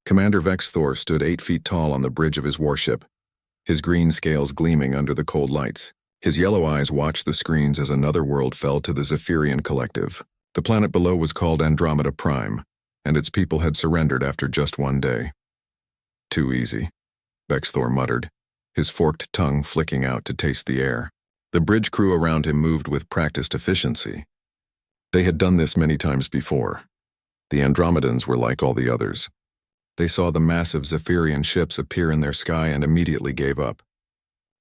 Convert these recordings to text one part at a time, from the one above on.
Commander Vex Thor stood 8 feet tall on the bridge of his warship, his green scales gleaming under the cold lights. His yellow eyes watched the screens as another world fell to the Zephyrian Collective. The planet below was called Andromeda Prime, and its people had surrendered after just one day. Too easy, Vex Thor muttered, his forked tongue flicking out to taste the air. The bridge crew around him moved with practiced efficiency. They had done this many times before. The Andromedans were like all the others. They saw the massive Zephyrian ships appear in their sky and immediately gave up.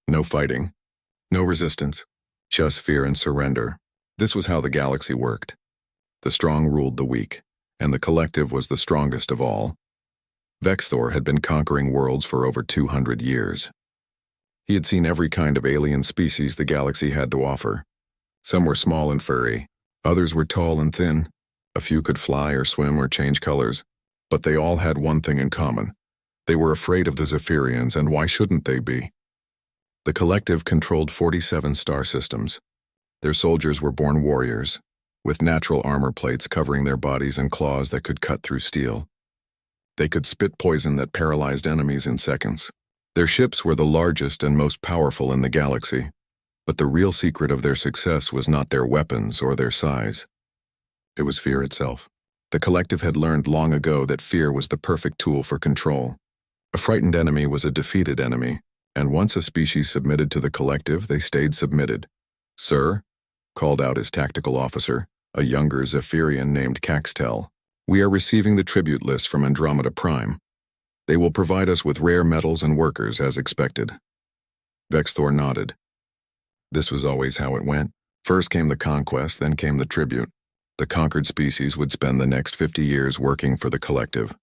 No fighting, no resistance, just fear and surrender. This was how the galaxy worked. The strong ruled the weak, and the collective was the strongest of all. Vex Thor had been conquering worlds for over 200 years. He had seen every kind of alien species the galaxy had to offer. Some were small and furry, others were tall and thin. A few could fly or swim or change colors, but they all had one thing in common. They were afraid of the Zephyrians, and why shouldn't they be? The collective controlled 47 star systems. Their soldiers were born warriors, with natural armor plates covering their bodies and claws that could cut through steel. They could spit poison that paralyzed enemies in seconds. Their ships were the largest and most powerful in the galaxy, but the real secret of their success was not their weapons or their size. It was fear itself. The collective had learned long ago that fear was the perfect tool for control. A frightened enemy was a defeated enemy, and once a species submitted to the collective, they stayed submitted. "Sir," called out his tactical officer, a younger Zephyrian named Caxtel, "we are receiving the tribute list from Andromeda Prime. They will provide us with rare metals and workers as expected." Vex Thor nodded. This was always how it went. First came the conquest, then came the tribute. The conquered species would spend the next 50 years working for the collective,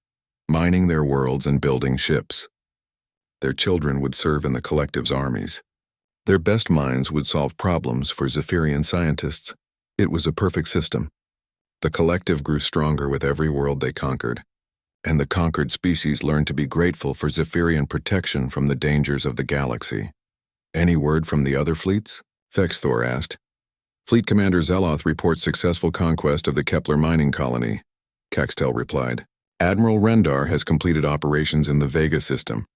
mining their worlds and building ships. Their children would serve in the collective's armies. Their best minds would solve problems for Zephyrian scientists. It was a perfect system. The collective grew stronger with every world they conquered, and the conquered species learned to be grateful for Zephyrian protection from the dangers of the galaxy. "Any word from the other fleets?" Vex Thor asked. "Fleet Commander Zeloth reports successful conquest of the Kepler mining colony," Caxtel replied. "Admiral Rendar has completed operations in the Vega system.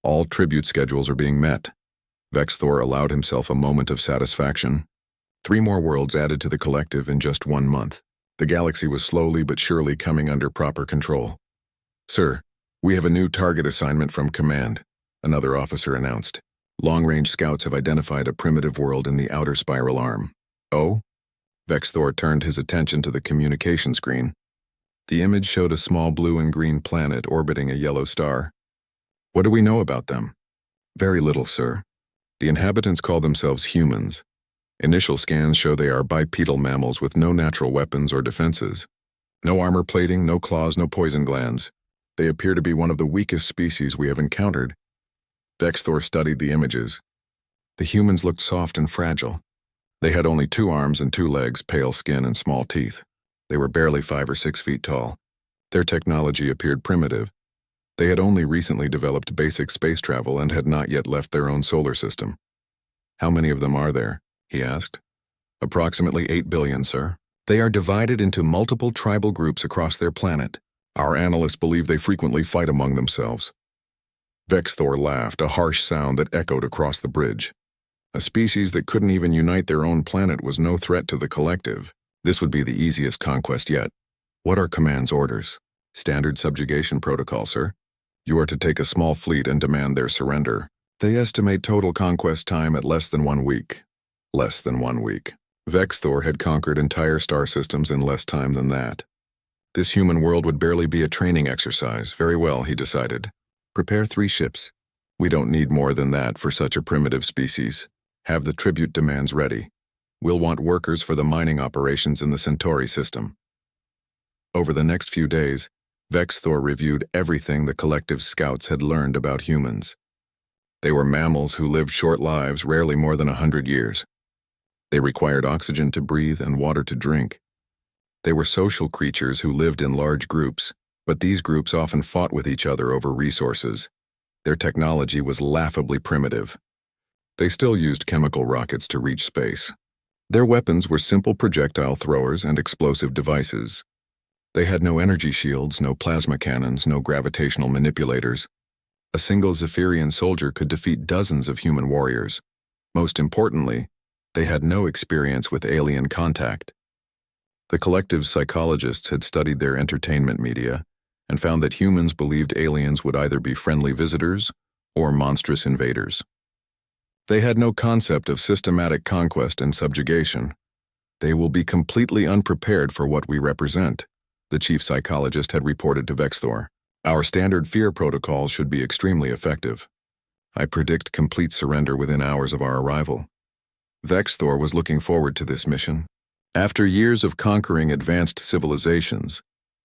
All tribute schedules are being met." Vex Thor allowed himself a moment of satisfaction. 3 more worlds added to the collective in just 1 month. The galaxy was slowly but surely coming under proper control. "Sir, we have a new target assignment from Command," another officer announced. "Long-range scouts have identified a primitive world in the outer spiral arm." "Oh?" Vex Thor turned his attention to the communication screen. The image showed a small blue and green planet orbiting a yellow star. "What do we know about them?" "Very little, sir. The inhabitants call themselves humans. Initial scans show they are bipedal mammals with no natural weapons or defenses. No armor plating, no claws, no poison glands. They appear to be one of the weakest species we have encountered." Vex Thor studied the images. The humans looked soft and fragile. They had only 2 arms and 2 legs, pale skin, and small teeth. They were barely 5 or 6 feet tall. Their technology appeared primitive. They had only recently developed basic space travel and had not yet left their own solar system. "How many of them are there?" he asked. "Approximately 8 billion, sir. They are divided into multiple tribal groups across their planet. Our analysts believe they frequently fight among themselves." Vex Thor laughed, a harsh sound that echoed across the bridge. A species that couldn't even unite their own planet was no threat to the collective. This would be the easiest conquest yet. "What are Command's orders?" "Standard subjugation protocol, sir. You are to take a small fleet and demand their surrender. They estimate total conquest time at less than 1 week." Less than 1 week. Vex Thor had conquered entire star systems in less time than that. This human world would barely be a training exercise. Very well, he decided. Prepare 3 ships. We don't need more than that for such a primitive species. Have the tribute demands ready. We'll want workers for the mining operations in the Centauri system. Over the next few days, Vex Thor reviewed everything the collective scouts had learned about humans. They were mammals who lived short lives, rarely more than 100 years. They required oxygen to breathe and water to drink. They were social creatures who lived in large groups, but these groups often fought with each other over resources. Their technology was laughably primitive. They still used chemical rockets to reach space. Their weapons were simple projectile throwers and explosive devices. They had no energy shields, no plasma cannons, no gravitational manipulators. A single Zephyrian soldier could defeat dozens of human warriors. Most importantly, they had no experience with alien contact. The collective's psychologists had studied their entertainment media and found that humans believed aliens would either be friendly visitors or monstrous invaders. They had no concept of systematic conquest and subjugation. They will be completely unprepared for what we represent, the chief psychologist had reported to Vexthor. Our standard fear protocols should be extremely effective. I predict complete surrender within hours of our arrival. Vexthor was looking forward to this mission. After years of conquering advanced civilizations,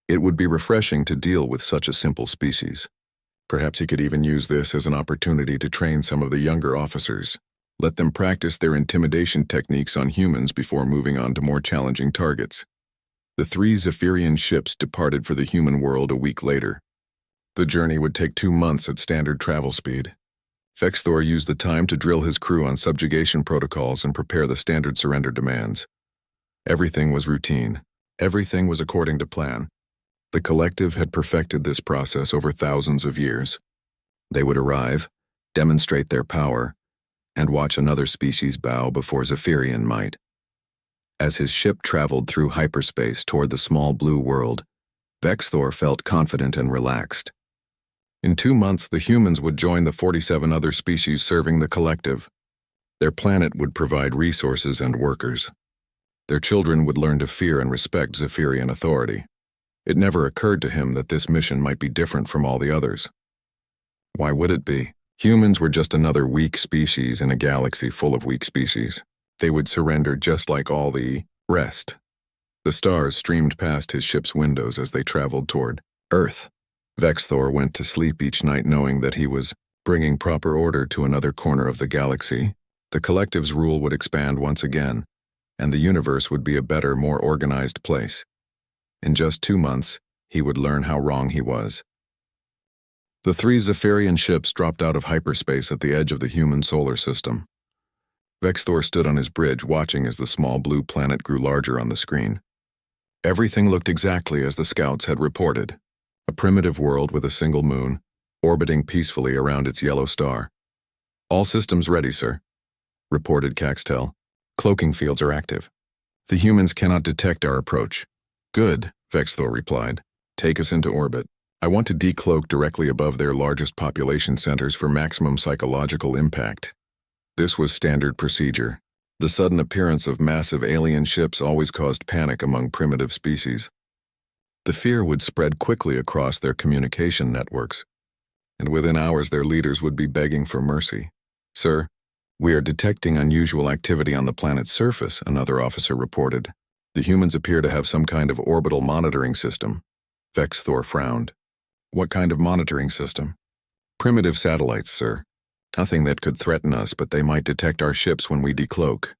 it would be refreshing to deal with such a simple species. Perhaps he could even use this as an opportunity to train some of the younger officers. Let them practice their intimidation techniques on humans before moving on to more challenging targets. The 3 Zephyrian ships departed for the human world a week later. The journey would take 2 months at standard travel speed. Vexthor used the time to drill his crew on subjugation protocols and prepare the standard surrender demands. Everything was routine. Everything was according to plan. The collective had perfected this process over thousands of years. They would arrive, demonstrate their power, and watch another species bow before Zephyrian might. As his ship traveled through hyperspace toward the small blue world, Vexthor felt confident and relaxed. In 2 months, the humans would join the 47 other species serving the collective. Their planet would provide resources and workers. Their children would learn to fear and respect Zephyrian authority. It never occurred to him that this mission might be different from all the others. Why would it be? Humans were just another weak species in a galaxy full of weak species. They would surrender just like all the rest. The stars streamed past his ship's windows as they traveled toward Earth. Vexthor went to sleep each night knowing that he was bringing proper order to another corner of the galaxy. The collective's rule would expand once again, and the universe would be a better, more organized place. In just 2 months, he would learn how wrong he was. The 3 Zephyrian ships dropped out of hyperspace at the edge of the human solar system. Vexthor stood on his bridge watching as the small blue planet grew larger on the screen. Everything looked exactly as the scouts had reported. A primitive world with a single moon, orbiting peacefully around its yellow star. "All systems ready, sir," reported Caxtel. "Cloaking fields are active. The humans cannot detect our approach." "Good," Vexthor replied. "Take us into orbit. I want to decloak directly above their largest population centers for maximum psychological impact." This was standard procedure. The sudden appearance of massive alien ships always caused panic among primitive species. The fear would spread quickly across their communication networks, and within hours their leaders would be begging for mercy. "Sir, we are detecting unusual activity on the planet's surface," another officer reported. "The humans appear to have some kind of orbital monitoring system." Vexthor frowned. "What kind of monitoring system?" "Primitive satellites, sir. Nothing that could threaten us, but they might detect our ships when we decloak."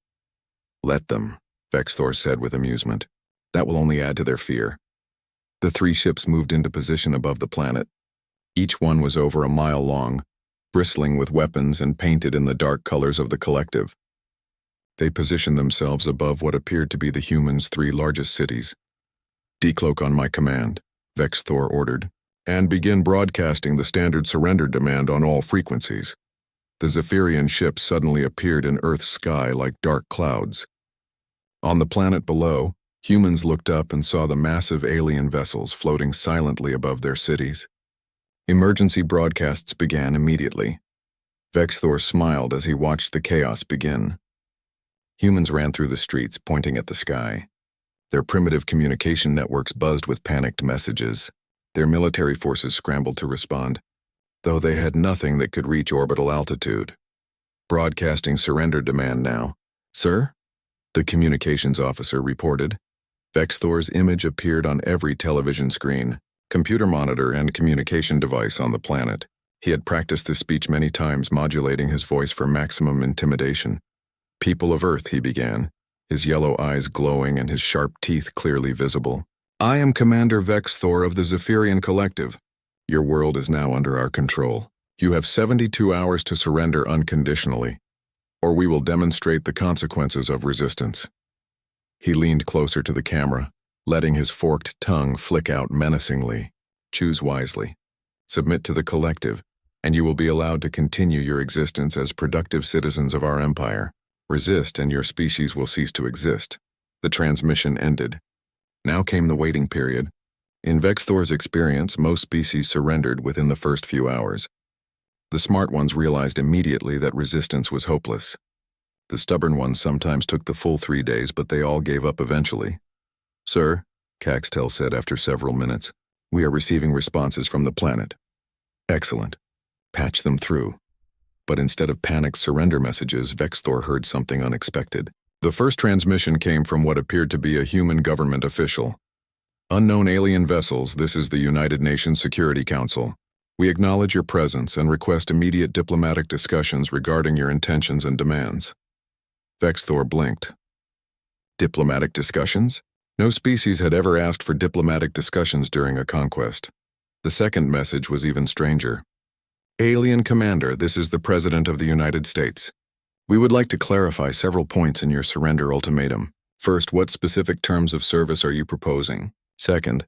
"Let them," Vexthor said with amusement. "That will only add to their fear." The 3 ships moved into position above the planet. Each one was over a mile long, bristling with weapons and painted in the dark colors of the collective. They positioned themselves above what appeared to be the humans' 3 largest cities. "Decloak on my command," Vexthor ordered, "and begin broadcasting the standard surrender demand on all frequencies." The Zephyrian ships suddenly appeared in Earth's sky like dark clouds. On the planet below, humans looked up and saw the massive alien vessels floating silently above their cities. Emergency broadcasts began immediately. Vexthor smiled as he watched the chaos begin. Humans ran through the streets, pointing at the sky. Their primitive communication networks buzzed with panicked messages. Their military forces scrambled to respond, though they had nothing that could reach orbital altitude. "Broadcasting surrender demand now." "Sir?" the communications officer reported. Vexthor's image appeared on every television screen, computer monitor, and communication device on the planet. He had practiced this speech many times, modulating his voice for maximum intimidation. "People of Earth," he began, his yellow eyes glowing and his sharp teeth clearly visible. "I am Commander Vexthor of the Zephyrian Collective. Your world is now under our control. You have 72 hours to surrender unconditionally, or we will demonstrate the consequences of resistance." He leaned closer to the camera, letting his forked tongue flick out menacingly. Choose wisely. Submit to the collective, and you will be allowed to continue your existence as productive citizens of our empire. Resist, and your species will cease to exist. The transmission ended. Now came the waiting period. In Vexthor's experience, most species surrendered within the first few hours. The smart ones realized immediately that resistance was hopeless. The stubborn ones sometimes took the full 3 days, but they all gave up eventually. "Sir," Caxtel said after several minutes, "we are receiving responses from the planet." "Excellent. Patch them through." But instead of panicked surrender messages, Vexthor heard something unexpected. The first transmission came from what appeared to be a human government official. "Unknown alien vessels, this is the United Nations Security Council. We acknowledge your presence and request immediate diplomatic discussions regarding your intentions and demands." Vexthor blinked. Diplomatic discussions? No species had ever asked for diplomatic discussions during a conquest. The second message was even stranger. "Alien Commander, this is the President of the United States. We would like to clarify several points in your surrender ultimatum. First, what specific terms of service are you proposing? Second,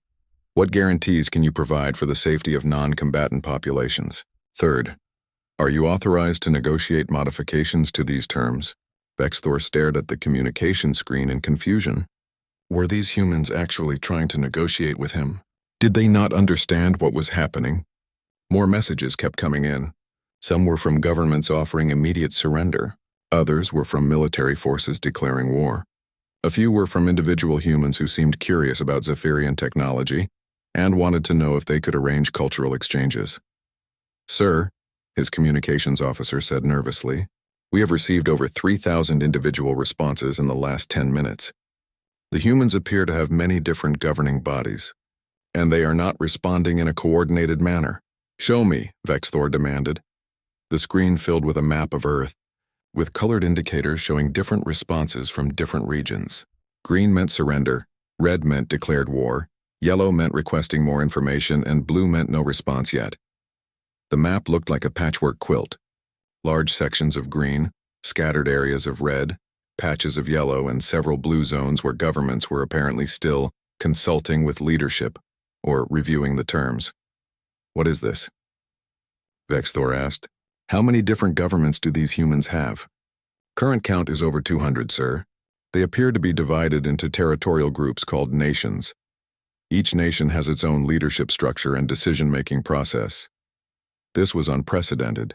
what guarantees can you provide for the safety of non-combatant populations? Third, are you authorized to negotiate modifications to these terms?" Vexthor stared at the communication screen in confusion. Were these humans actually trying to negotiate with him? Did they not understand what was happening? More messages kept coming in. Some were from governments offering immediate surrender. Others were from military forces declaring war. A few were from individual humans who seemed curious about Zephyrian technology and wanted to know if they could arrange cultural exchanges. "Sir," his communications officer said nervously, "we have received over 3,000 individual responses in the last 10 minutes. The humans appear to have many different governing bodies, and they are not responding in a coordinated manner." "Show me," Vexthor demanded. The screen filled with a map of Earth, with colored indicators showing different responses from different regions. Green meant surrender, red meant declared war, yellow meant requesting more information, and blue meant no response yet. The map looked like a patchwork quilt. Large sections of green, scattered areas of red, patches of yellow, and several blue zones where governments were apparently still consulting with leadership or reviewing the terms. "What is this?" Vexthor asked. "How many different governments do these humans have?" "Current count is over 200, sir. They appear to be divided into territorial groups called nations. Each nation has its own leadership structure and decision-making process." This was unprecedented.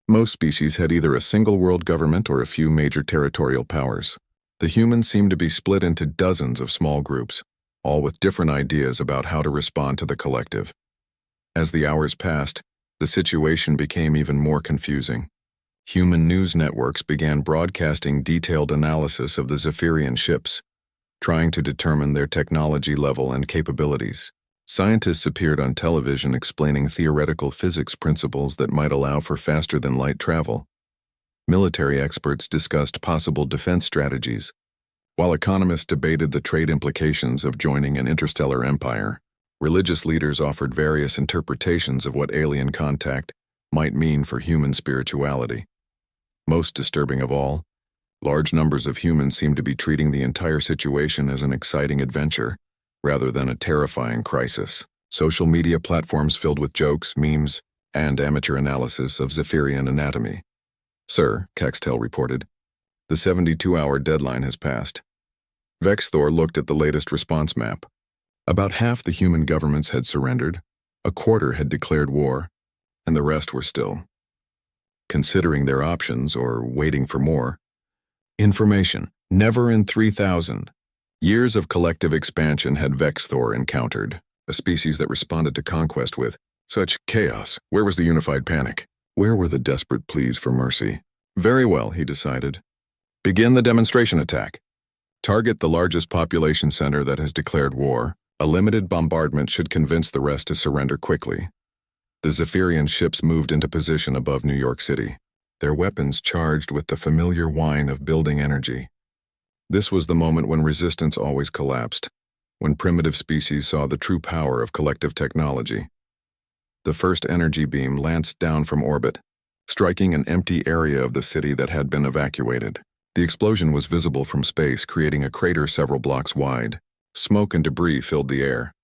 Most species had either a single world government or a few major territorial powers. The humans seemed to be split into dozens of small groups, all with different ideas about how to respond to the collective. As the hours passed, the situation became even more confusing. Human news networks began broadcasting detailed analysis of the Zephyrian ships, trying to determine their technology level and capabilities. Scientists appeared on television explaining theoretical physics principles that might allow for faster-than-light travel. Military experts discussed possible defense strategies, while economists debated the trade implications of joining an interstellar empire. Religious leaders offered various interpretations of what alien contact might mean for human spirituality. Most disturbing of all, large numbers of humans seemed to be treating the entire situation as an exciting adventure, rather than a terrifying crisis. Social media platforms filled with jokes, memes, and amateur analysis of Zephyrian anatomy. "Sir," Caxtel reported, "the 72-hour deadline has passed." Vexthor looked at the latest response map. About half the human governments had surrendered, a quarter had declared war, and the rest were still considering their options or waiting for more. Information. Never in 3,000 years of collective expansion had Vexthor encountered a species that responded to conquest with such chaos. Where was the unified panic? Where were the desperate pleas for mercy? Very well, he decided. Begin the demonstration attack. Target the largest population center that has declared war. A limited bombardment should convince the rest to surrender quickly. The Zephyrian ships moved into position above New York City, their weapons charged with the familiar whine of building energy. This was the moment when resistance always collapsed, when primitive species saw the true power of collective technology. The first energy beam lanced down from orbit, striking an empty area of the city that had been evacuated. The explosion was visible from space, creating a crater several blocks wide. Smoke and debris filled the air.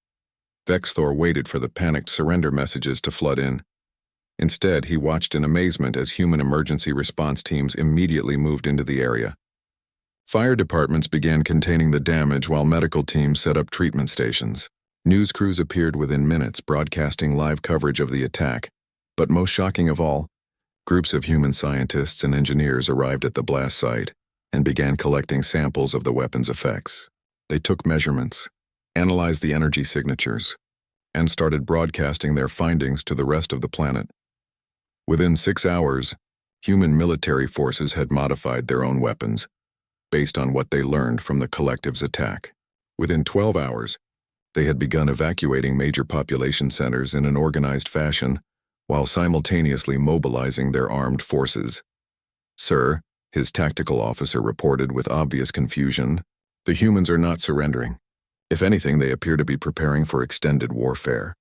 Vexthor waited for the panicked surrender messages to flood in. Instead, he watched in amazement as human emergency response teams immediately moved into the area. Fire departments began containing the damage while medical teams set up treatment stations. News crews appeared within minutes, broadcasting live coverage of the attack. But most shocking of all, groups of human scientists and engineers arrived at the blast site and began collecting samples of the weapon's effects. They took measurements, analyzed the energy signatures, and started broadcasting their findings to the rest of the planet. Within 6 hours, human military forces had modified their own weapons, based on what they learned from the collective's attack. Within 12 hours, they had begun evacuating major population centers in an organized fashion, while simultaneously mobilizing their armed forces. "Sir," his tactical officer reported with obvious confusion, "the humans are not surrendering. If anything, they appear to be preparing for extended warfare."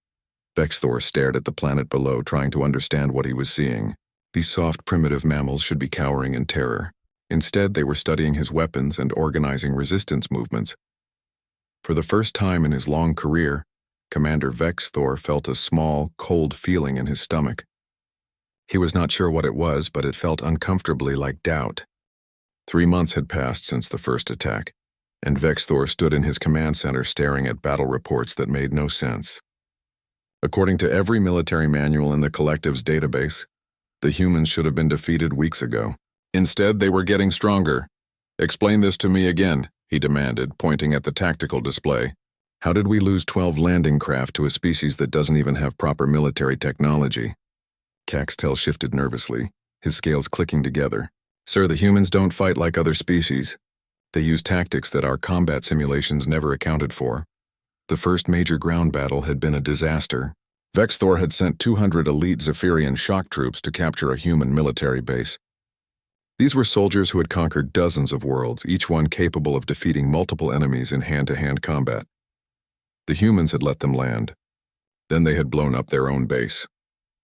Vexthor stared at the planet below, trying to understand what he was seeing. These soft, primitive mammals should be cowering in terror. Instead, they were studying his weapons and organizing resistance movements. For the first time in his long career, Commander Vexthor felt a small, cold feeling in his stomach. He was not sure what it was, but it felt uncomfortably like doubt. 3 months had passed since the first attack, and Vexthor stood in his command center staring at battle reports that made no sense. According to every military manual in the collective's database, the humans should have been defeated weeks ago. Instead, they were getting stronger. "Explain this to me again," he demanded, pointing at the tactical display. "How did we lose 12 landing craft to a species that doesn't even have proper military technology?" Caxtel shifted nervously, his scales clicking together. "Sir, the humans don't fight like other species. They use tactics that our combat simulations never accounted for. The first major ground battle had been a disaster. Vexthor had sent 200 elite Zephyrian shock troops to capture a human military base. These were soldiers who had conquered dozens of worlds, each one capable of defeating multiple enemies in hand-to-hand combat. The humans had let them land. Then they had blown up their own base.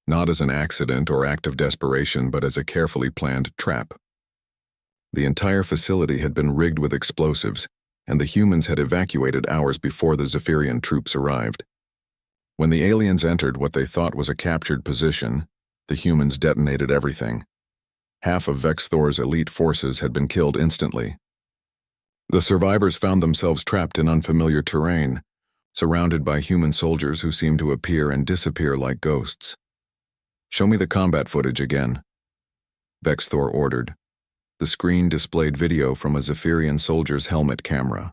Not as an accident or act of desperation, but as a carefully planned trap. The entire facility had been rigged with explosives, and the humans had evacuated hours before the Zephyrian troops arrived. When the aliens entered what they thought was a captured position, the humans detonated everything. Half of Vexthor's elite forces had been killed instantly. The survivors found themselves trapped in unfamiliar terrain, surrounded by human soldiers who seemed to appear and disappear like ghosts. "Show me the combat footage again," Vexthor ordered. The screen displayed video from a Zephyrian soldier's helmet camera.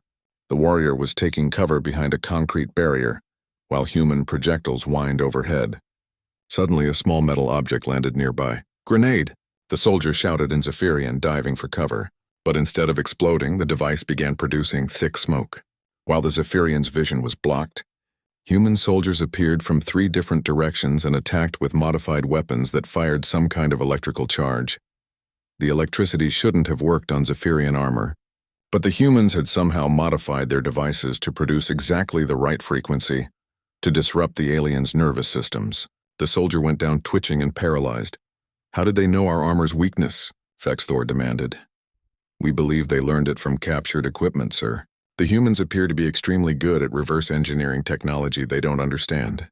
The warrior was taking cover behind a concrete barrier, while human projectiles whined overhead. Suddenly, a small metal object landed nearby. "Grenade!" The soldier shouted in Zephyrian, diving for cover. But instead of exploding, the device began producing thick smoke. While the Zephyrian's vision was blocked, human soldiers appeared from 3 different directions and attacked with modified weapons that fired some kind of electrical charge. The electricity shouldn't have worked on Zephyrian armor, but the humans had somehow modified their devices to produce exactly the right frequency to disrupt the aliens' nervous systems. The soldier went down twitching and paralyzed. "How did they know our armor's weakness?" Vexthor demanded. "We believe they learned it from captured equipment, sir. The humans appear to be extremely good at reverse engineering technology they don't understand."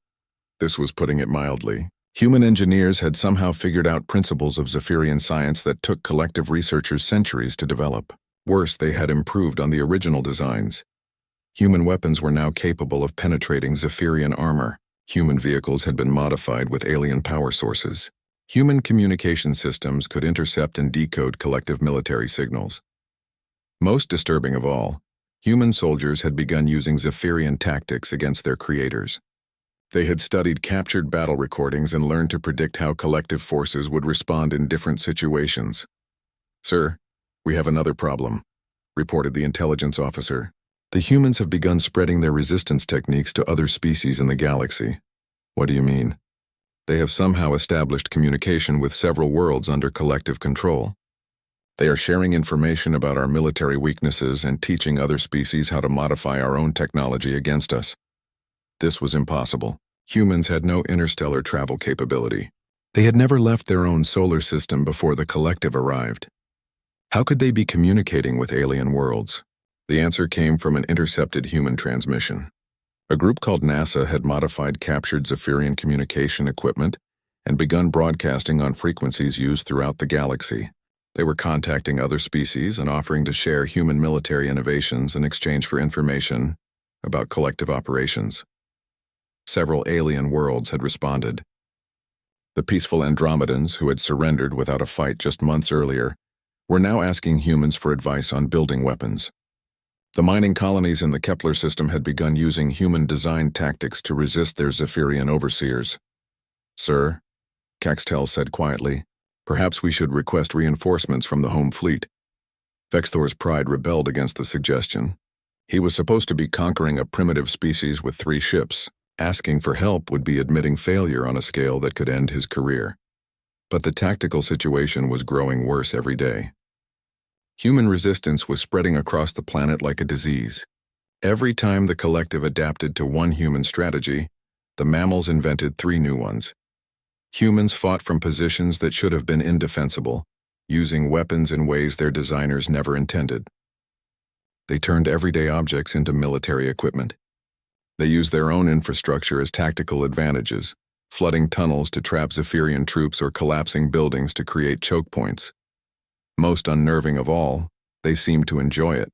This was putting it mildly. Human engineers had somehow figured out principles of Zephyrian science that took collective researchers centuries to develop. Worse, they had improved on the original designs. Human weapons were now capable of penetrating Zephyrian armor. Human vehicles had been modified with alien power sources. Human communication systems could intercept and decode collective military signals. Most disturbing of all, human soldiers had begun using Zephyrian tactics against their creators. They had studied captured battle recordings and learned to predict how collective forces would respond in different situations. "Sir, we have another problem," reported the intelligence officer. "The humans have begun spreading their resistance techniques to other species in the galaxy." "What do you mean?" "They have somehow established communication with several worlds under collective control. They are sharing information about our military weaknesses and teaching other species how to modify our own technology against us." This was impossible. Humans had no interstellar travel capability. They had never left their own solar system before the collective arrived. How could they be communicating with alien worlds? The answer came from an intercepted human transmission. A group called NASA had modified captured Zephyrian communication equipment and begun broadcasting on frequencies used throughout the galaxy. They were contacting other species and offering to share human military innovations in exchange for information about collective operations. Several alien worlds had responded. The peaceful Andromedans, who had surrendered without a fight just months earlier, were now asking humans for advice on building weapons. The mining colonies in the Kepler system had begun using human-designed tactics to resist their Zephyrian overseers. "Sir," Caxtel said quietly, "perhaps we should request reinforcements from the home fleet." Vexthor's pride rebelled against the suggestion. He was supposed to be conquering a primitive species with 3 ships. Asking for help would be admitting failure on a scale that could end his career. But the tactical situation was growing worse every day. Human resistance was spreading across the planet like a disease. Every time the collective adapted to one human strategy, the mammals invented 3 new ones. Humans fought from positions that should have been indefensible, using weapons in ways their designers never intended. They turned everyday objects into military equipment. They used their own infrastructure as tactical advantages, flooding tunnels to trap Zephyrian troops or collapsing buildings to create choke points. Most unnerving of all, they seemed to enjoy it.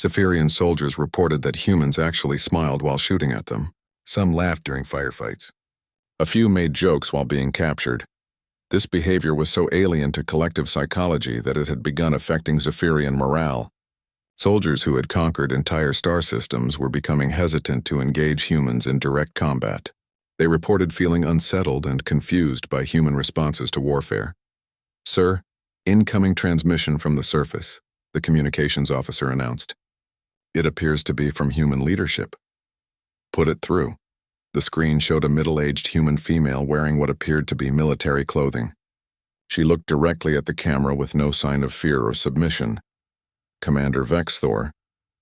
Zephyrian soldiers reported that humans actually smiled while shooting at them. Some laughed during firefights. A few made jokes while being captured. This behavior was so alien to collective psychology that it had begun affecting Zephyrian morale. Soldiers who had conquered entire star systems were becoming hesitant to engage humans in direct combat. They reported feeling unsettled and confused by human responses to warfare. "Sir, incoming transmission from the surface," the communications officer announced. "It appears to be from human leadership." "Put it through." The screen showed a middle-aged human female wearing what appeared to be military clothing. She looked directly at the camera with no sign of fear or submission. "Commander Vexthor,"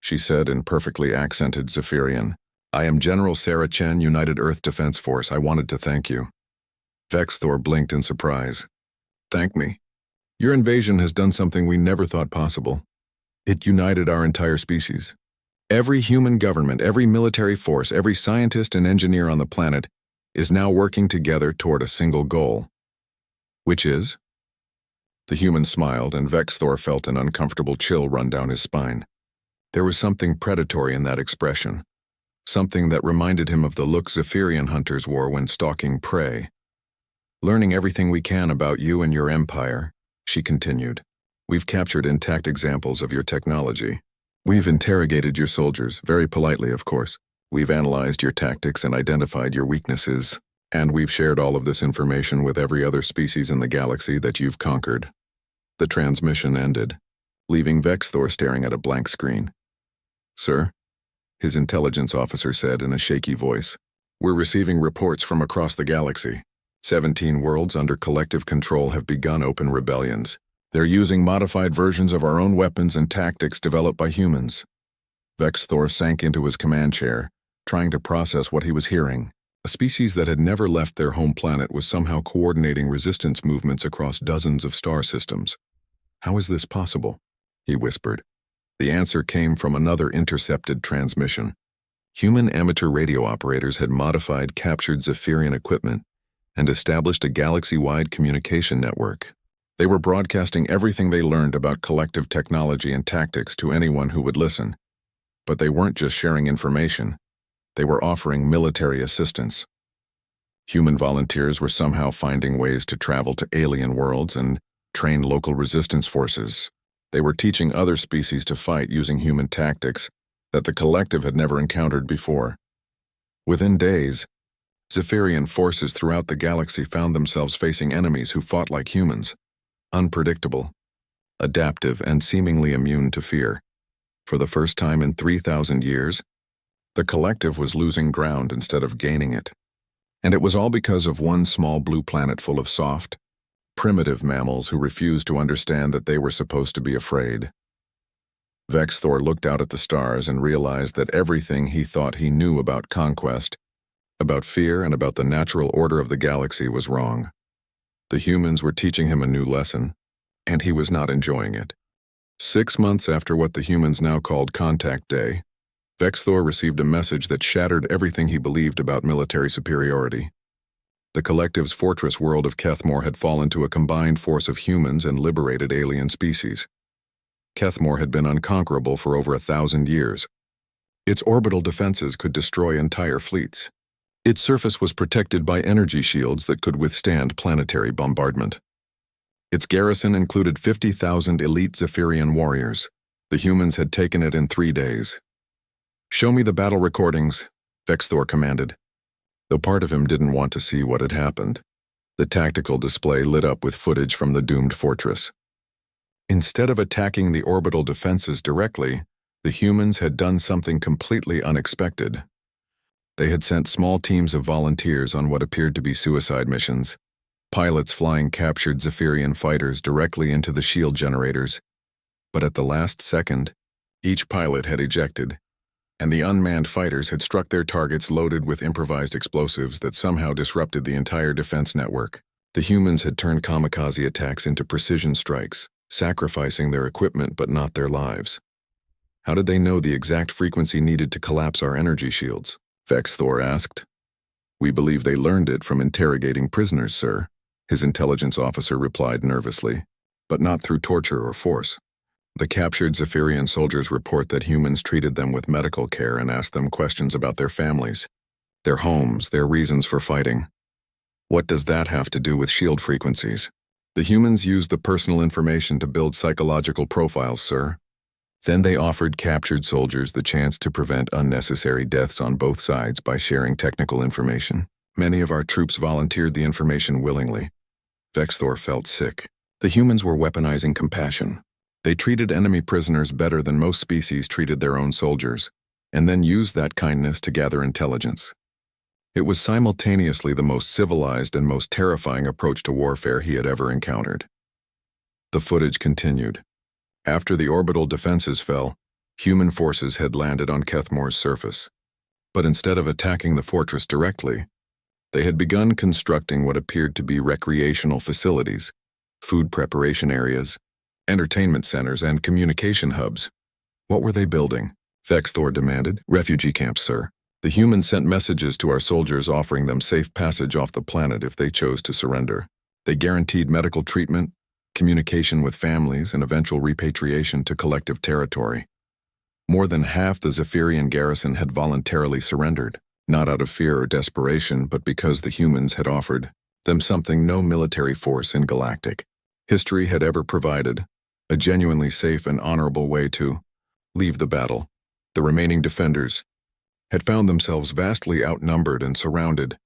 she said in perfectly accented Zephyrian. "I am General Sarah Chen, United Earth Defense Force. I wanted to thank you." Vexthor blinked in surprise. "Thank me? Your invasion has done something we never thought possible. It united our entire species. Every human government, every military force, every scientist and engineer on the planet is now working together toward a single goal." "Which is?" The human smiled, and Vexthor felt an uncomfortable chill run down his spine. There was something predatory in that expression, something that reminded him of the look Zephyrian hunters wore when stalking prey. "Learning everything we can about you and your empire," she continued. "We've captured intact examples of your technology. We've interrogated your soldiers, very politely, of course. We've analyzed your tactics and identified your weaknesses. And we've shared all of this information with every other species in the galaxy that you've conquered." The transmission ended, leaving Vexthor staring at a blank screen. "Sir," his intelligence officer said in a shaky voice, "we're receiving reports from across the galaxy. 17 worlds under collective control have begun open rebellions. They're using modified versions of our own weapons and tactics developed by humans." Vexthor sank into his command chair, trying to process what he was hearing. A species that had never left their home planet was somehow coordinating resistance movements across dozens of star systems. "How is this possible?" he whispered. The answer came from another intercepted transmission. Human amateur radio operators had modified captured Zephyrian equipment and established a galaxy-wide communication network. They were broadcasting everything they learned about collective technology and tactics to anyone who would listen. But they weren't just sharing information. They were offering military assistance. Human volunteers were somehow finding ways to travel to alien worlds and train local resistance forces. They were teaching other species to fight using human tactics that the collective had never encountered before. Within days, Zephyrian forces throughout the galaxy found themselves facing enemies who fought like humans, unpredictable, adaptive, and seemingly immune to fear. For the first time in 3,000 years, the collective was losing ground instead of gaining it. And it was all because of one small blue planet full of soft, primitive mammals who refused to understand that they were supposed to be afraid. Vexthor looked out at the stars and realized that everything he thought he knew about conquest, about fear, and about the natural order of the galaxy was wrong. The humans were teaching him a new lesson, and he was not enjoying it. 6 months after what the humans now called Contact Day, Vexthor received a message that shattered everything he believed about military superiority. The collective's fortress world of Kethmore had fallen to a combined force of humans and liberated alien species. Kethmore had been unconquerable for over 1,000 years. Its orbital defenses could destroy entire fleets. Its surface was protected by energy shields that could withstand planetary bombardment. Its garrison included 50,000 elite Zephyrian warriors. The humans had taken it in 3 days. "Show me the battle recordings," Vexthor commanded. Though part of him didn't want to see what had happened, the tactical display lit up with footage from the doomed fortress. Instead of attacking the orbital defenses directly, the humans had done something completely unexpected. They had sent small teams of volunteers on what appeared to be suicide missions. Pilots flying captured Zephyrian fighters directly into the shield generators. But at the last second, each pilot had ejected, and the unmanned fighters had struck their targets loaded with improvised explosives that somehow disrupted the entire defense network. The humans had turned kamikaze attacks into precision strikes, sacrificing their equipment but not their lives. How did they know the exact frequency needed to collapse our energy shields? Vexthor asked. "We believe they learned it from interrogating prisoners, sir," his intelligence officer replied nervously, "but not through torture or force. The captured Zephyrian soldiers report that humans treated them with medical care and asked them questions about their families, their homes, their reasons for fighting. What does that have to do with shield frequencies? The humans used the personal information to build psychological profiles, sir. Then they offered captured soldiers the chance to prevent unnecessary deaths on both sides by sharing technical information. Many of our troops volunteered the information willingly." Vexthor felt sick. The humans were weaponizing compassion. They treated enemy prisoners better than most species treated their own soldiers, and then used that kindness to gather intelligence. It was simultaneously the most civilized and most terrifying approach to warfare he had ever encountered. The footage continued. After the orbital defenses fell, human forces had landed on Kethmore's surface. But instead of attacking the fortress directly, they had begun constructing what appeared to be recreational facilities, food preparation areas, entertainment centers, and communication hubs. What were they building? Vexthor demanded. "Refugee camps, sir. The humans sent messages to our soldiers offering them safe passage off the planet if they chose to surrender. They guaranteed medical treatment, communication with families, and eventual repatriation to collective territory. More than half the Zephyrian garrison had voluntarily surrendered, not out of fear or desperation, but because the humans had offered them something no military force in Galactic history had ever provided, a genuinely safe and honorable way to leave the battle. The remaining defenders had found themselves vastly outnumbered and surrounded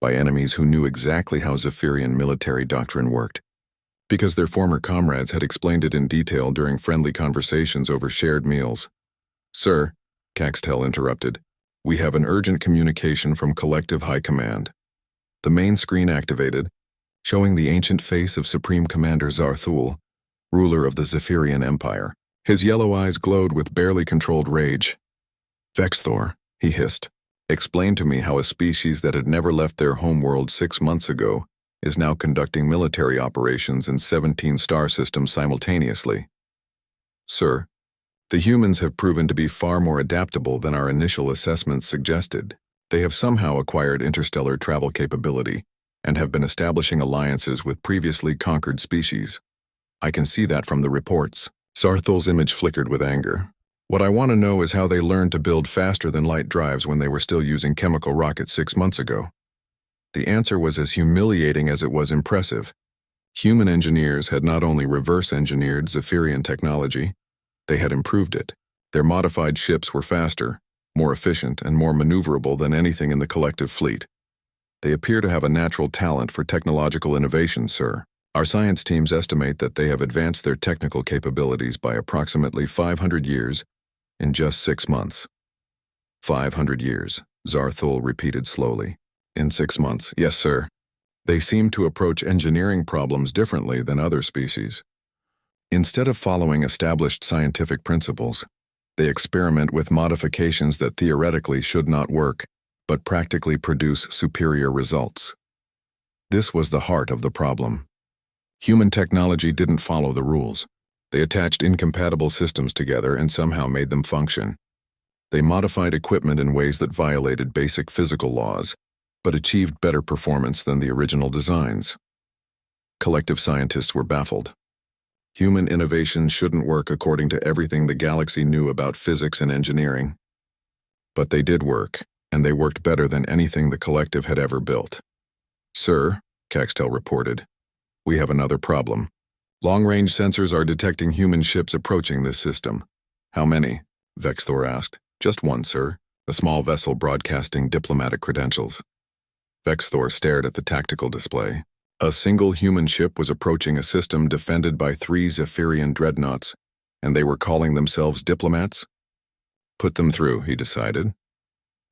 by enemies who knew exactly how Zephyrian military doctrine worked, because their former comrades had explained it in detail during friendly conversations over shared meals. "Sir," Caxtel interrupted, "we have an urgent communication from Collective High Command." The main screen activated, showing the ancient face of Supreme Commander Zarthul, ruler of the Zephyrian Empire. His yellow eyes glowed with barely controlled rage. "Vexthor," he hissed, "explain to me how a species that had never left their homeworld 6 months ago is now conducting military operations in 17 star systems simultaneously." "Sir, the humans have proven to be far more adaptable than our initial assessments suggested. They have somehow acquired interstellar travel capability and have been establishing alliances with previously conquered species. I can see that from the reports." Zarthul's image flickered with anger. "What I want to know is how they learned to build faster-than-light drives when they were still using chemical rockets 6 months ago." The answer was as humiliating as it was impressive. Human engineers had not only reverse-engineered Zephyrian technology, they had improved it. Their modified ships were faster, more efficient, and more maneuverable than anything in the collective fleet. They appear to have a natural talent for technological innovation, sir. Our science teams estimate that they have advanced their technical capabilities by approximately 500 years in just 6 months. 500 years, Zarthul repeated slowly. "In 6 months, yes, sir. They seem to approach engineering problems differently than other species. Instead of following established scientific principles, they experiment with modifications that theoretically should not work, but practically produce superior results." This was the heart of the problem. Human technology didn't follow the rules. They attached incompatible systems together and somehow made them function. They modified equipment in ways that violated basic physical laws, but achieved better performance than the original designs. Collective scientists were baffled. Human innovations shouldn't work according to everything the galaxy knew about physics and engineering. But they did work, and they worked better than anything the collective had ever built. "Sir," Caxtel reported, "we have another problem. Long-range sensors are detecting human ships approaching this system." "How many?" Vexthor asked. "Just one, sir. A small vessel broadcasting diplomatic credentials." Vexthor stared at the tactical display. A single human ship was approaching a system defended by 3 Zephyrian dreadnoughts, and they were calling themselves diplomats? "Put them through," he decided.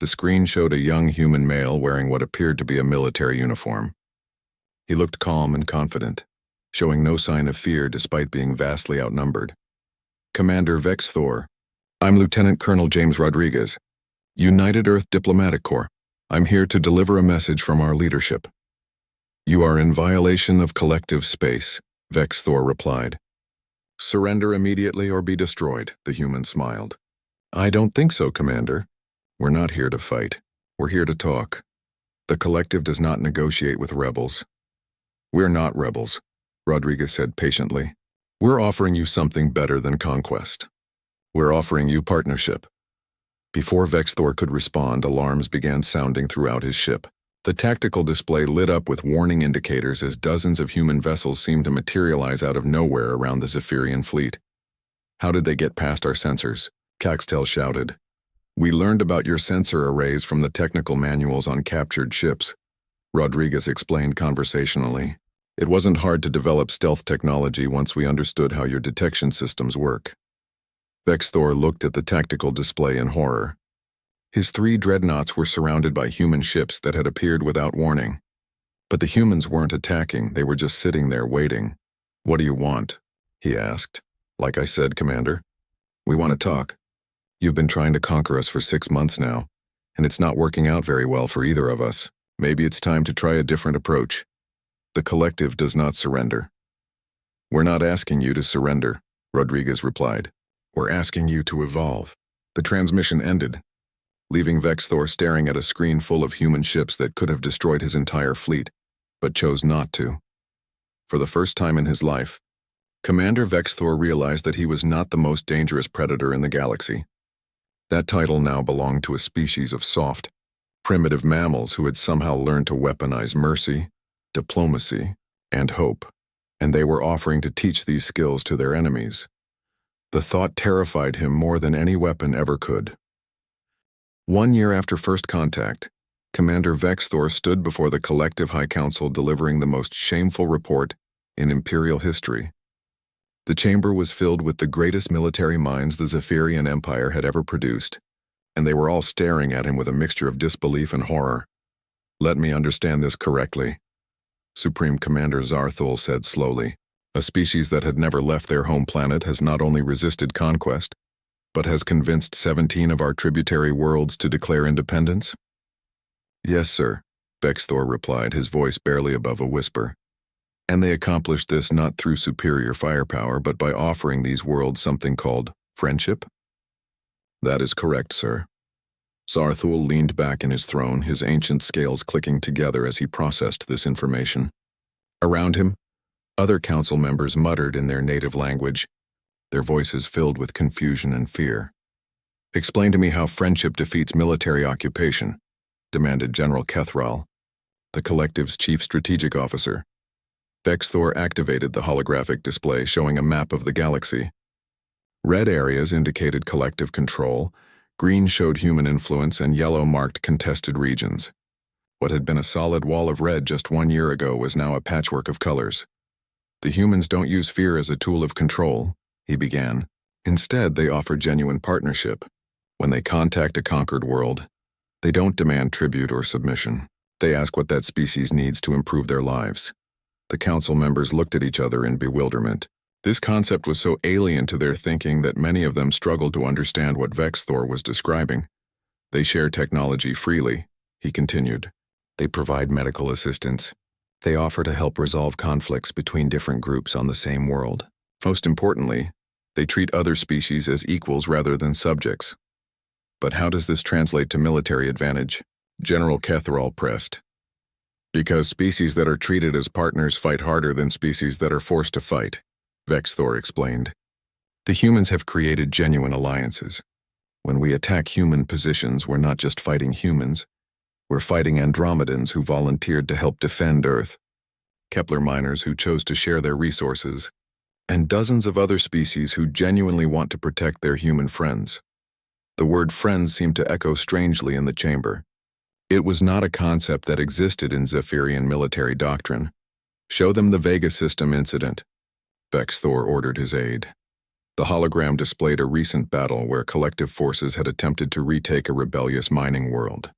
The screen showed a young human male wearing what appeared to be a military uniform. He looked calm and confident, showing no sign of fear despite being vastly outnumbered. "Commander Vexthor, I'm Lieutenant Colonel James Rodriguez, United Earth Diplomatic Corps. I'm here to deliver a message from our leadership." "You are in violation of collective space," Vexthor replied. "Surrender immediately or be destroyed," the human smiled. "I don't think so, Commander. We're not here to fight. We're here to talk. The collective does not negotiate with rebels." "We're not rebels," Rodriguez said patiently. "We're offering you something better than conquest. We're offering you partnership." Before Vexthor could respond, alarms began sounding throughout his ship. The tactical display lit up with warning indicators as dozens of human vessels seemed to materialize out of nowhere around the Zephyrian fleet. "How did they get past our sensors?" Caxtel shouted. "We learned about your sensor arrays from the technical manuals on captured ships," Rodriguez explained conversationally. "It wasn't hard to develop stealth technology once we understood how your detection systems work." Vexthor looked at the tactical display in horror. His 3 dreadnoughts were surrounded by human ships that had appeared without warning. But the humans weren't attacking, they were just sitting there waiting. "What do you want?" he asked. "Like I said, Commander, we want to talk. You've been trying to conquer us for 6 months now, and it's not working out very well for either of us. Maybe it's time to try a different approach. The collective does not surrender." "We're not asking you to surrender," Rodriguez replied. "We're asking you to evolve." The transmission ended, leaving Vexthor staring at a screen full of human ships that could have destroyed his entire fleet, but chose not to. For the first time in his life, Commander Vexthor realized that he was not the most dangerous predator in the galaxy. That title now belonged to a species of soft, primitive mammals who had somehow learned to weaponize mercy, diplomacy, and hope, and they were offering to teach these skills to their enemies. The thought terrified him more than any weapon ever could. 1 year after first contact, Commander Vexthor stood before the Collective High Council delivering the most shameful report in Imperial history. The chamber was filled with the greatest military minds the Zephyrian Empire had ever produced, and they were all staring at him with a mixture of disbelief and horror. "Let me understand this correctly," Supreme Commander Zarthul said slowly. "A species that had never left their home planet has not only resisted conquest, but has convinced 17 of our tributary worlds to declare independence?" "Yes, sir," Vexthor replied, his voice barely above a whisper. "And they accomplished this not through superior firepower, but by offering these worlds something called friendship?" "That is correct, sir." Zarthul leaned back in his throne, his ancient scales clicking together as he processed this information. Around him, other council members muttered in their native language, their voices filled with confusion and fear. "Explain to me how friendship defeats military occupation," demanded General Kethral, the Collective's chief strategic officer. Vexthor activated the holographic display showing a map of the galaxy. Red areas indicated collective control, green showed human influence, and yellow marked contested regions. What had been a solid wall of red just 1 year ago was now a patchwork of colors. "The humans don't use fear as a tool of control," he began. "Instead, they offer genuine partnership. When they contact a conquered world, they don't demand tribute or submission. They ask what that species needs to improve their lives." The council members looked at each other in bewilderment. This concept was so alien to their thinking that many of them struggled to understand what Vexthor was describing. "They share technology freely," he continued. "They provide medical assistance. They offer to help resolve conflicts between different groups on the same world. Most importantly, they treat other species as equals rather than subjects. But how does this translate to military advantage? General Catherall pressed. Because species that are treated as partners fight harder than species that are forced to fight, Vexthor explained. The humans have created genuine alliances. When we attack human positions, we're not just fighting humans, we're fighting Andromedans who volunteered to help defend Earth, Kepler miners who chose to share their resources, and dozens of other species who genuinely want to protect their human friends. The word friends seemed to echo strangely in the chamber. It was not a concept that existed in Zephyrian military doctrine. Show them the Vega system incident, Vexthor ordered his aide. The hologram displayed a recent battle where collective forces had attempted to retake a rebellious mining world.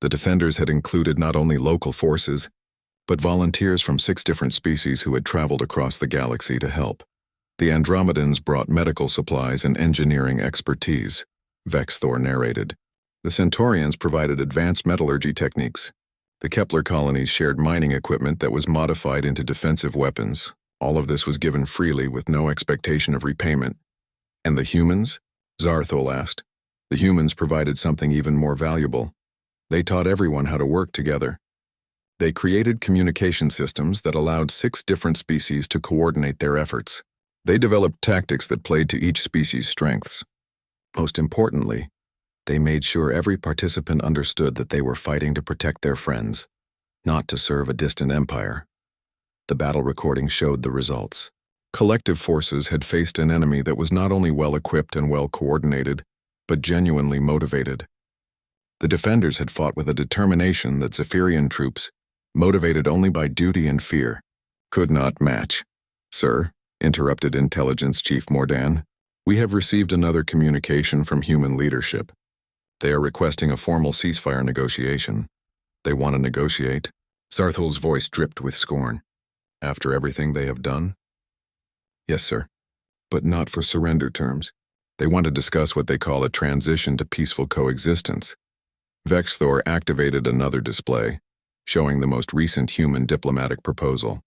The defenders had included not only local forces, but volunteers from 6 different species who had traveled across the galaxy to help. The Andromedans brought medical supplies and engineering expertise, Vexthor narrated. The Centaurians provided advanced metallurgy techniques. The Kepler colonies shared mining equipment that was modified into defensive weapons. All of this was given freely with no expectation of repayment. And the humans? Zarthol asked. The humans provided something even more valuable. They taught everyone how to work together. They created communication systems that allowed 6 different species to coordinate their efforts. They developed tactics that played to each species' strengths. Most importantly, they made sure every participant understood that they were fighting to protect their friends, not to serve a distant empire. The battle recording showed the results. Collective forces had faced an enemy that was not only well-equipped and well-coordinated, but genuinely motivated. The defenders had fought with a determination that Zephyrian troops, motivated only by duty and fear, could not match. Sir, interrupted Intelligence Chief Mordan, we have received another communication from human leadership. They are requesting a formal ceasefire negotiation. They want to negotiate. Zarthol's voice dripped with scorn. After everything they have done? Yes, sir. But not for surrender terms. They want to discuss what they call a transition to peaceful coexistence. Vexthor activated another display, showing the most recent human diplomatic proposal.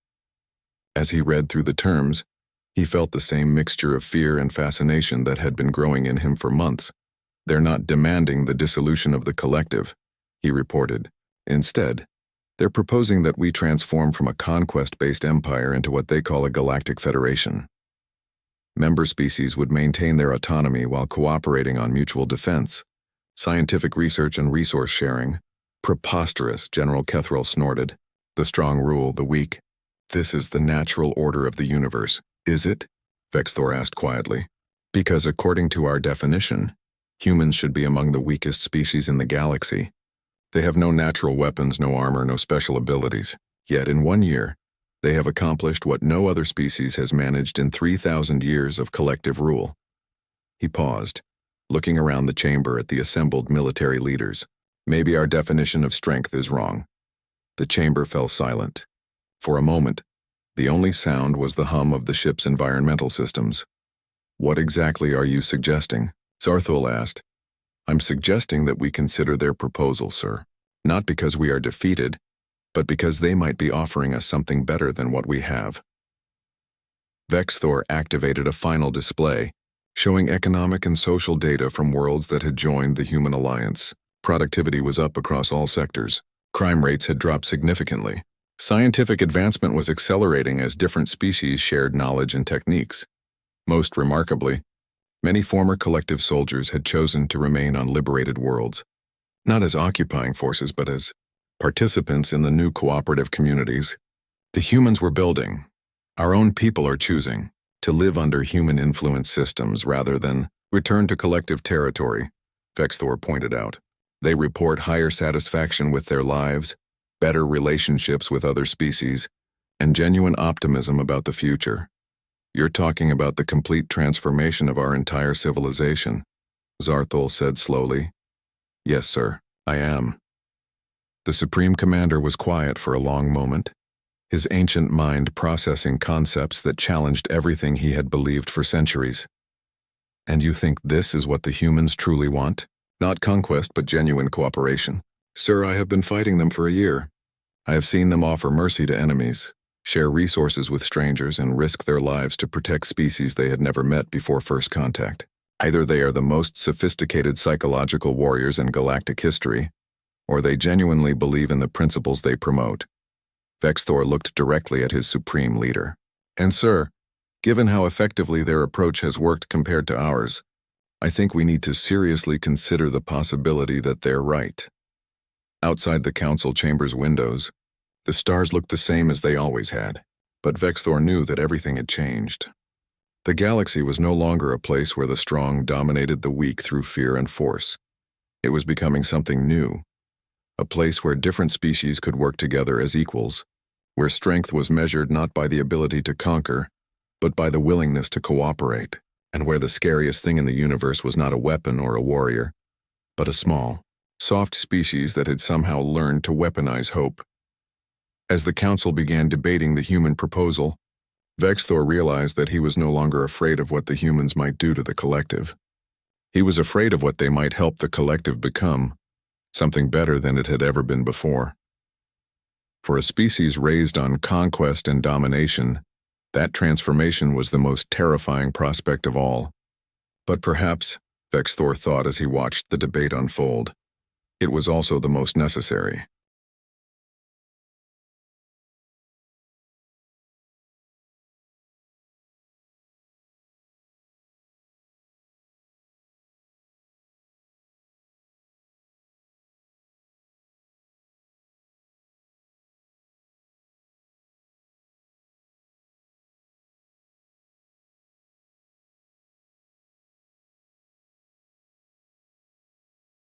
As he read through the terms, he felt the same mixture of fear and fascination that had been growing in him for months. They're not demanding the dissolution of the collective, he reported. Instead, they're proposing that we transform from a conquest-based empire into what they call a galactic federation. Member species would maintain their autonomy while cooperating on mutual defense, scientific research and resource sharing. Preposterous, General Catherall snorted. The strong rule the weak. This is the natural order of the universe, is it? Vexthor asked quietly. Because according to our definition, humans should be among the weakest species in the galaxy. They have no natural weapons, no armor, no special abilities. Yet in 1 year, they have accomplished what no other species has managed in 3,000 years of collective rule. He paused, looking around the chamber at the assembled military leaders. Maybe our definition of strength is wrong. The chamber fell silent. For a moment, the only sound was the hum of the ship's environmental systems. What exactly are you suggesting? Zarthol asked. I'm suggesting that we consider their proposal, sir. Not because we are defeated, but because they might be offering us something better than what we have. Vexthor activated a final display, showing economic and social data from worlds that had joined the Human Alliance. Productivity was up across all sectors. Crime rates had dropped significantly. Scientific advancement was accelerating as different species shared knowledge and techniques. Most remarkably, many former collective soldiers had chosen to remain on liberated worlds, not as occupying forces but as participants in the new cooperative communities. The humans were building. Our own people are choosing to live under human influence systems rather than return to collective territory, Vexthor pointed out. They report higher satisfaction with their lives, better relationships with other species, and genuine optimism about the future. You're talking about the complete transformation of our entire civilization, Zarthol said slowly. Yes, sir, I am. The Supreme Commander was quiet for a long moment, his ancient mind processing concepts that challenged everything he had believed for centuries. And you think this is what the humans truly want? Not conquest, but genuine cooperation. Sir, I have been fighting them for a year. I have seen them offer mercy to enemies, share resources with strangers, and risk their lives to protect species they had never met before first contact. Either they are the most sophisticated psychological warriors in galactic history, or they genuinely believe in the principles they promote. Vexthor looked directly at his supreme leader. And sir, given how effectively their approach has worked compared to ours, I think we need to seriously consider the possibility that they're right. Outside the council chamber's windows, the stars looked the same as they always had, but Vexthor knew that everything had changed. The galaxy was no longer a place where the strong dominated the weak through fear and force. It was becoming something new, a place where different species could work together as equals, where strength was measured not by the ability to conquer, but by the willingness to cooperate, and where the scariest thing in the universe was not a weapon or a warrior, but a small, soft species that had somehow learned to weaponize hope. As the council began debating the human proposal, Vexthor realized that he was no longer afraid of what the humans might do to the collective. He was afraid of what they might help the collective become, something better than it had ever been before. For a species raised on conquest and domination, that transformation was the most terrifying prospect of all. But perhaps, Vexthor thought as he watched the debate unfold, it was also the most necessary.